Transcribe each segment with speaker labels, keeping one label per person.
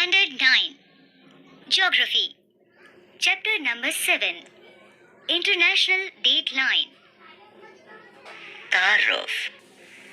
Speaker 1: Standard 9. Geography. Chapter number 7. International Dateline.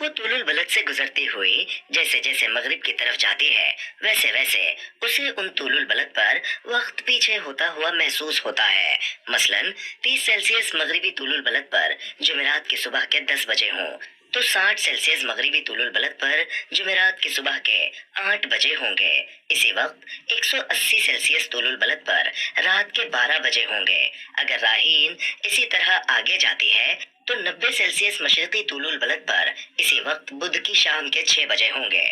Speaker 2: وہ طول البلد سے گزرتی ہوئی جیسے جیسے مغرب کی طرف جاتی ہے ویسے ویسے اسے ان طول البلد پر وقت پیچھے ہوتا ہوا محسوس ہوتا ہے۔ مثلاً 30 سیلسیس مغربی طول البلد پر جمعرات کی صبح کے 10 بجے ہوں تو 60 سیلسیس مغربی طول البلد پر جمعرات کی صبح کے 8 بجے ہوں گے۔ اسی وقت 180 سیلسیس طول البلد پر رات کے 12 بجے ہوں گے۔ اگر راہین اسی طرح آگے جاتی ہے تو 90 سیلسیس مشرقی طول البلد پر اسی وقت بدھ کی شام کے 6 بجے ہوں گے۔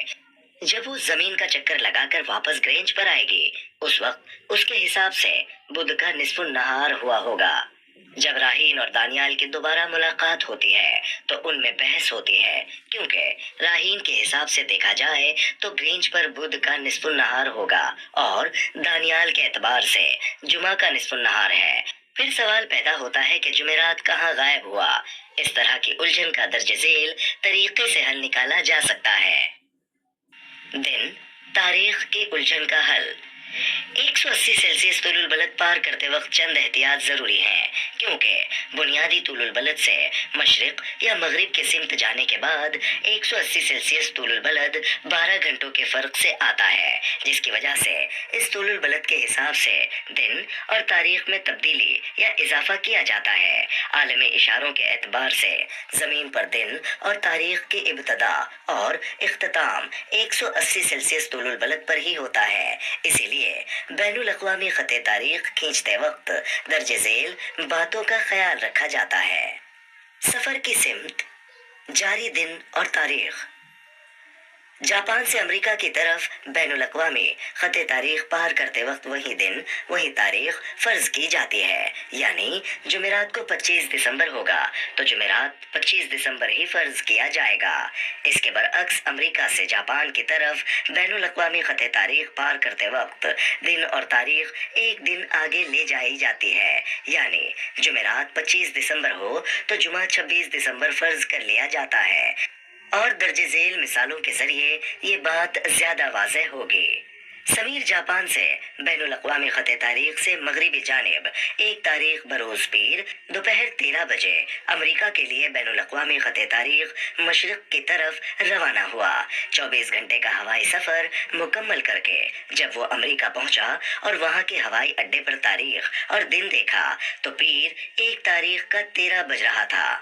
Speaker 2: جب وہ زمین کا چکر لگا کر واپس گرینج پر آئے گی اس وقت اس کے حساب سے بدھ کا نصف النہار ہوا ہوگا۔ جب راہین اور دانیال کی دوبارہ ملاقات ہوتی ہے تو ان میں بحث ہوتی ہے کیونکہ راہین کے حساب سے دیکھا جائے تو گرینج پر بدھ کا نصف النہار ہوگا اور دانیال کے اعتبار سے جمعہ کا نصف النہار ہے۔ پھر سوال پیدا ہوتا ہے کہ جمعرات کہاں غائب ہوا۔ اس طرح کی الجھن کا درج ذیل طریقے سے حل نکالا جا سکتا ہے۔ دن تاریخ کی الجھن کا حل۔ 180 سیلسیس طول البلد پار کرتے وقت چند احتیاط ضروری ہیں کیونکہ بنیادی طول البلد سے مشرق یا مغرب کی سمت جانے کے بعد 180 سیلسیس طول البلد 12 گھنٹوں کے فرق سے آتا ہے جس کی وجہ سے اس طول البلد کے حساب سے دن اور تاریخ میں تبدیلی یا اضافہ کیا جاتا ہے۔ عالمی اشاروں کے اعتبار سے زمین پر دن اور تاریخ کی ابتدا اور اختتام 180 سیلسیس طول البلد پر ہی ہوتا ہے۔ اسی لیے بین الاقوامی خط تاریخ کھینچتے وقت درج ذیل باتوں کا خیال رکھا جاتا ہے۔ سفر کی سمت، جاری دن اور تاریخ۔ جاپان سے امریکہ کی طرف بین الاقوامی خط تاریخ پار کرتے وقت وہی دن وہی تاریخ فرض کی جاتی ہے، یعنی جمعرات کو 25 دسمبر ہوگا تو جمعرات 25 دسمبر ہی فرض کیا جائے گا۔ اس کے برعکس امریکہ سے جاپان کی طرف بین الاقوامی خط تاریخ پار کرتے وقت دن اور تاریخ ایک دن آگے لے جائی جاتی ہے، یعنی جمعرات 25 دسمبر ہو تو جمعہ 26 دسمبر فرض کر لیا جاتا ہے اور درج ذیل مثالوں کے ذریعے یہ بات زیادہ واضح ہوگی۔ سمیر جاپان سے بین الاقوامی خط تاریخ سے مغربی جانب ایک تاریخ بروز پیر دوپہر 13 بجے امریکہ کے لیے بین الاقوامی خط تاریخ مشرق کی طرف روانہ ہوا۔ 24 گھنٹے کا ہوائی سفر مکمل کر کے جب وہ امریکہ پہنچا اور وہاں کے ہوائی اڈے پر تاریخ اور دن دیکھا تو پیر 1 تاریخ کا 13 بج رہا تھا۔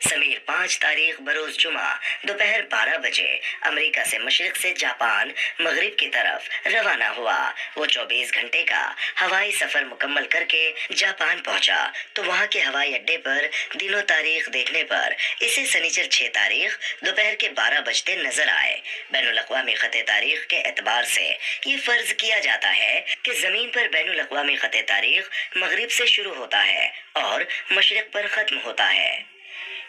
Speaker 2: سمیر 5 تاریخ بروز جمعہ دوپہر 12 بجے امریکہ سے مشرق سے جاپان مغرب کی طرف روانہ ہوا۔ وہ 24 گھنٹے کا ہوائی سفر مکمل کر کے جاپان پہنچا تو وہاں کے ہوائی اڈے پر دن و تاریخ دیکھنے پر اسے سنیچر 6 تاریخ دوپہر کے 12 بجتے نظر آئے۔ بین الاقوامی خط تاریخ کے اعتبار سے یہ فرض کیا جاتا ہے کہ زمین پر بین الاقوامی خط تاریخ مغرب سے شروع ہوتا ہے اور مشرق پر ختم ہوتا ہے۔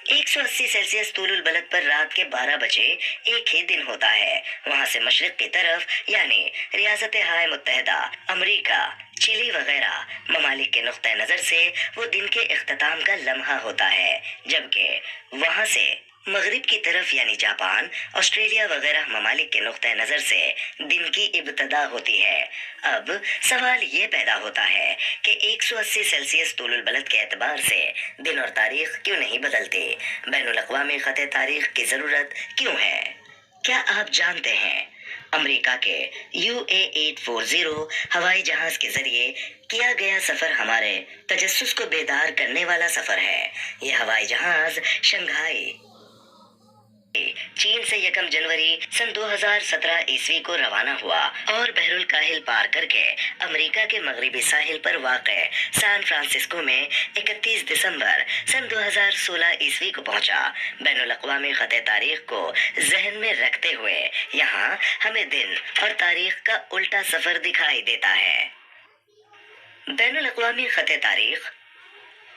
Speaker 2: 180 سیلسیس طول البلد پر رات کے 12 بجے ایک ہی دن ہوتا ہے۔ وہاں سے مشرق کی طرف یعنی ریاستہائے متحدہ امریکہ، چلی وغیرہ ممالک کے نقطہ نظر سے وہ دن کے اختتام کا لمحہ ہوتا ہے، جبکہ وہاں سے مغرب کی طرف یعنی جاپان، آسٹریلیا وغیرہ ممالک کے نقطہ نظر سے دن کی ابتدا ہوتی ہے۔ اب سوال یہ پیدا ہوتا ہے کہ 180 سیلسیس طول البلد کے اعتبار سے دن اور تاریخ کیوں نہیں بدلتے؟ بین الاقوامی خط تاریخ کی ضرورت کیوں ہے؟ کیا آپ جانتے ہیں امریکہ کے UA-840 ہوائی جہاز کے ذریعے کیا گیا سفر ہمارے تجسس کو بیدار کرنے والا سفر ہے۔ یہ ہوائی جہاز شنگھائی چین سے 1 جنوری سن 2017 عیسوی کو روانہ ہوا اور بحر الکاہل پار کر کے امریکہ کے مغربی ساحل پر واقع سان فرانسسکو میں 31 دسمبر سن 2016 عیسوی کو پہنچا۔ بین الاقوامی خط تاریخ کو ذہن میں رکھتے ہوئے یہاں ہمیں دن اور تاریخ کا الٹا سفر دکھائی دیتا ہے۔ بین الاقوامی خط تاریخ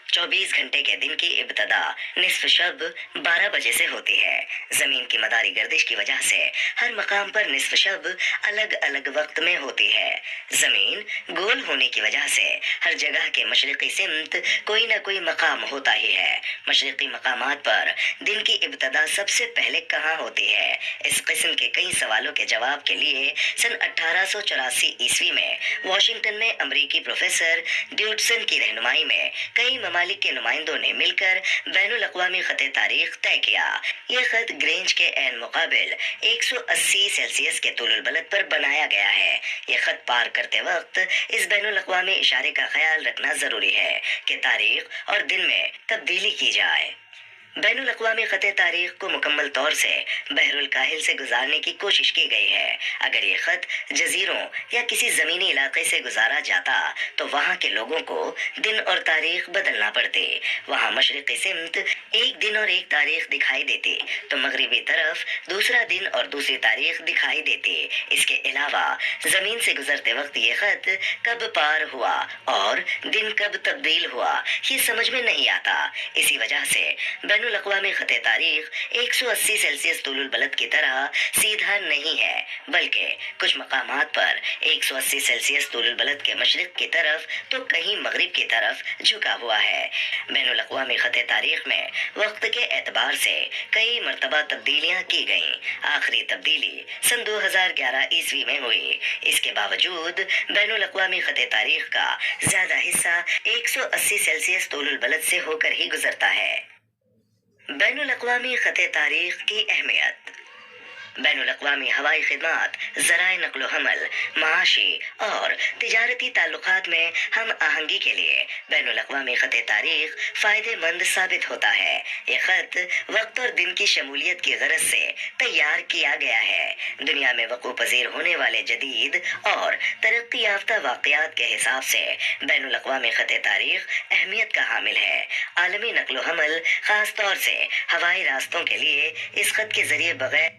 Speaker 2: 24 گھنٹے کے دن کی ابتدا نصف شب 12 بجے سے ہوتی ہے۔ زمین کی مداری گردش کی وجہ سے ہر مقام پر نصف شب الگ الگ وقت میں ہوتی ہے۔ زمین گول ہونے کی وجہ سے ہر جگہ کے مشرقی سمت کوئی نہ کوئی مقام ہوتا ہی ہے۔ مشرقی مقامات پر دن کی ابتدا سب سے پہلے کہاں ہوتی ہے؟ اس قسم کے کئی سوالوں کے جواب کے لیے سن 1884 عیسوی میں واشنگٹن میں امریکی پروفیسر ڈیوڈسن کی رہنمائی میں کئی ممالک کے نمائندوں نے مل کر بین الاقوامی خط تاریخ طے کیا۔ یہ خط گرینج کے عین مقابل 180 سیلسیس کے طول البلد پر بنایا گیا ہے۔ یہ خط پار کرتے وقت اس بین الاقوامی اشارے کا خیال رکھنا ضروری ہے کہ تاریخ اور دن میں تبدیلی کی جائے۔ بین الاقوامی خط تاریخ کو مکمل طور سے بحر الکاہل سے گزارنے کی کوشش کی گئی ہے۔ اگر یہ خط جزیروں یا کسی زمینی علاقے سے گزارا جاتا تو وہاں کے لوگوں کو دن اور تاریخ بدلنا پڑتے۔ وہاں مشرقی سمت ایک دن اور ایک تاریخ دکھائی دیتی تو مغربی طرف دوسرا دن اور دوسری تاریخ دکھائی دیتی۔ اس کے علاوہ زمین سے گزرتے وقت یہ خط کب پار ہوا اور دن کب تبدیل ہوا یہ سمجھ میں نہیں آتا۔ اسی وجہ سے بین الاقوامی خط تاریخ 180 سیلسیس طول البلد کی طرح سیدھا نہیں ہے، بلکہ کچھ مقامات پر 180 سیلسیس طول البلد کے مشرق کی طرف تو کہیں مغرب کی طرف جھکا ہوا ہے۔ بین الاقوامی خط تاریخ میں وقت کے اعتبار سے کئی مرتبہ تبدیلیاں کی گئیں۔ آخری تبدیلی سن 2011 عیسوی میں ہوئی۔ اس کے باوجود بین الاقوامی خط تاریخ کا زیادہ حصہ 180 سیلسیس طول البلد سے ہو کر ہی گزرتا ہے۔ بین الاقوامی خط تاریخ کی اہمیت۔ بین الاقوامی ہوائی خدمات ذرائع نقل و حمل، معاشی اور تجارتی تعلقات میں ہم آہنگی کے لیے بین الاقوامی خط تاریخ فائدہ مند ثابت ہوتا ہے۔ یہ خط وقت اور دن کی شمولیت کی غرض سے تیار کیا گیا ہے۔ دنیا میں وقوع پذیر ہونے والے جدید اور ترقی یافتہ واقعات کے حساب سے بین الاقوامی خط تاریخ اہمیت کا حامل ہے۔ عالمی نقل و حمل، خاص طور سے ہوائی راستوں کے لیے اس خط کے ذریعے بغیر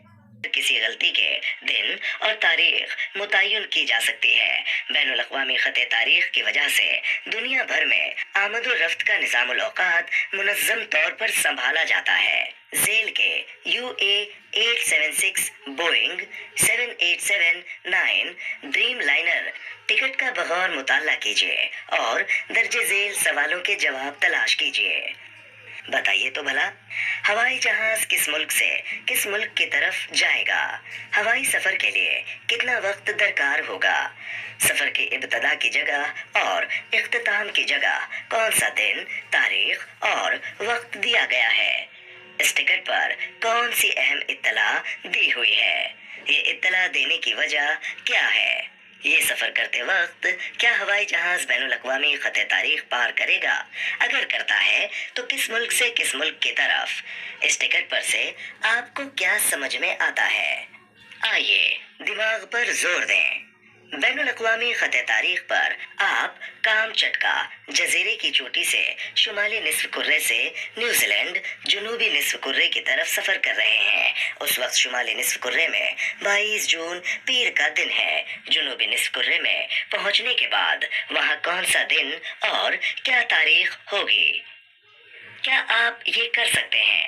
Speaker 2: کسی غلطی کے دن اور تاریخ متعین کی جا سکتی ہے۔ بین الاقوامی خط تاریخ کی وجہ سے دنیا بھر میں آمد و رفت کا نظام الاوقات منظم طور پر سنبھالا جاتا ہے۔ ذیل کے UA 876 Boeing 787-9 Dreamliner ticket کا بغور مطالعہ کیجیے اور درج ذیل سوالوں کے جواب تلاش کیجیے۔ بتائیے تو بھلا، ہوائی جہاز کس ملک سے کس ملک کی طرف جائے گا؟ ہوائی سفر کے لیے کتنا وقت درکار ہوگا؟ سفر کی ابتدا کی جگہ اور اختتام کی جگہ کون سا دن، تاریخ اور وقت دیا گیا ہے؟ اس ٹکٹ پر کون سی اہم اطلاع دی ہوئی ہے؟ یہ اطلاع دینے کی وجہ کیا ہے؟ یہ سفر کرتے وقت کیا ہوائی جہاز بین الاقوامی خط تاریخ پار کرے گا؟ اگر کرتا ہے تو کس ملک سے کس ملک کی طرف؟ اس ٹکٹ پر سے آپ کو کیا سمجھ میں آتا ہے؟ آئیے دماغ پر زور دیں۔ بین الاقوامی خط تاریخ پر آپ کام چٹکا جزیرے کی چوٹی سے شمالی نصف کرے سے نیوزی لینڈ جنوبی نصف کرے کی طرف سفر کر رہے ہیں۔ اس وقت شمالی نصف کرے میں 22 جون پیر کا دن ہے۔ جنوبی نصف کرے میں پہنچنے کے بعد وہاں کون سا دن اور کیا تاریخ ہوگی؟ کیا آپ یہ کر سکتے ہیں؟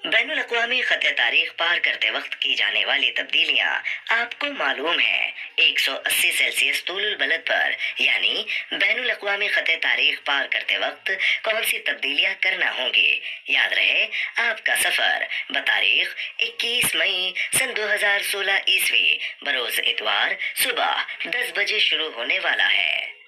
Speaker 2: بین الاقوامی خط تاریخ پار کرتے وقت کی جانے والی تبدیلیاں آپ کو معلوم ہیں۔ 180 سیلسیس طول البلد پر یعنی بین الاقوامی خط تاریخ پار کرتے وقت کون سی تبدیلیاں کرنا ہوں گی؟ یاد رہے آپ کا سفر بتاریخ 21 مئی سن 2016 عیسوی بروز اتوار صبح 10 بجے شروع ہونے والا ہے۔